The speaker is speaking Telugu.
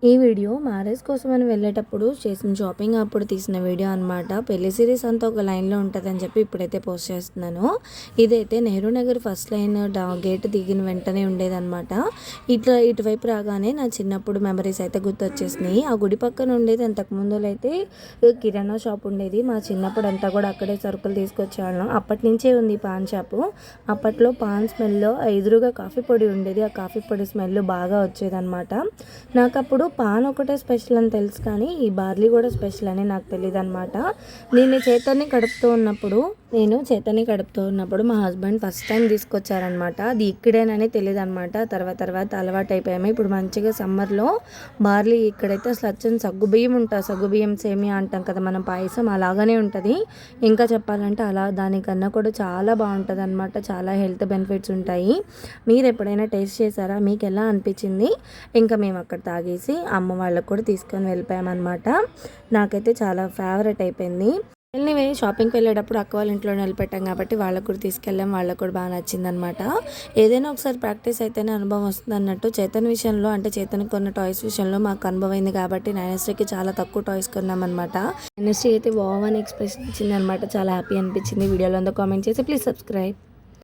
ఈ వీడియో మ్యారేజ్ కోసమని వెళ్ళేటప్పుడు చేసిన షాపింగ్ అప్పుడు తీసిన వీడియో అనమాట. పెళ్లి సిరీస్ అంతా ఒక లైన్‌లో ఉంటదని చెప్పి ఇప్పుడైతే పోస్ట్ చేస్తున్నాను. ఇదైతే Nehru Nagar first line gate దిగిన వెంటనే ఉండేదనమాట. ఇట్లా ఇటువైపు రాగానే నా చిన్నప్పుడు మెమరీస్ అయితే గుర్తొచ్చేసినాయి. ఆ గుడి పక్కన ఉండేది అంతకు ముందులో అయితే కిరాణా షాప్ ఉండేది. మా చిన్నప్పుడు అంతా కూడా అక్కడే సరుకులు తీసుకొచ్చేవాళ్ళం. అప్పటి నుంచే ఉంది పాన్ షాపు. అప్పట్లో పాన్ స్మెల్‌లో ఎదురుగా కాఫీ పొడి ఉండేది. ఆ కాఫీ పొడి స్మెల్ బాగా వచ్చేదనమాట. నాకప్పుడు పాన్ ఒకటే స్పెషల్ అని తెలుసు, కానీ ఈ బార్లీ కూడా స్పెషల్ అని నాకు తెలియదు అనమాట. నేను చైతన్య కడుపుతూ ఉన్నప్పుడు మా హస్బెండ్ ఫస్ట్ టైం తీసుకొచ్చారనమాట. అది ఇక్కడేనని తెలియదు అనమాట. తర్వాత అలవాటు అయిపోయాము. ఇప్పుడు మంచిగా సమ్మర్లో బార్లీ ఇక్కడైతే అసలు వచ్చని సగ్గుబియ్యం సేమియా అంటాం కదా మనం, పాయసం అలాగనే ఉంటుంది. ఇంకా చెప్పాలంటే అలా దానికన్నా కూడా చాలా బాగుంటుంది అనమాట. చాలా హెల్త్ బెనిఫిట్స్ ఉంటాయి. మీరు ఎప్పుడైనా టేస్ట్ చేశారా? మీకు ఎలా అనిపించింది? ఇంకా మేము అక్కడ తాగేసి అమ్మ వాళ్ళకు కూడా తీసుకొని వెళ్ళిపోయామన్నమాట. నాకైతే చాలా ఫేవరెట్ అయిపోయింది. ఎనీవే షాపింగ్కి వెళ్ళేటప్పుడు అక్క వాళ్ళ ఇంట్లో నిలబెట్టాం కాబట్టి వాళ్ళకు కూడా తీసుకెళ్ళాం. వాళ్ళకు కూడా బాగా నచ్చిందనమాట. ఏదైనా ఒకసారి ప్రాక్టీస్ అయితేనే అనుభవం వస్తుంది అన్నట్టు చేతన్ విషయంలో, అంటే చేతన్ కొన్న టాయ్స్ విషయంలో మాకు అనుభవం అయింది కాబట్టి నైనస్ట్రీకి చాలా తక్కువ టాయ్స్ కొన్నామన్నమాట. నైనస్ట్రీ అయితే వావ్ అని ఎక్స్ప్రెషన్ ఇచ్చింది అనమాట. చాలా హ్యాపీ అనిపించింది. వీడియోలో కామెంట్ చేసి ప్లీజ్ సబ్స్క్రైబ్.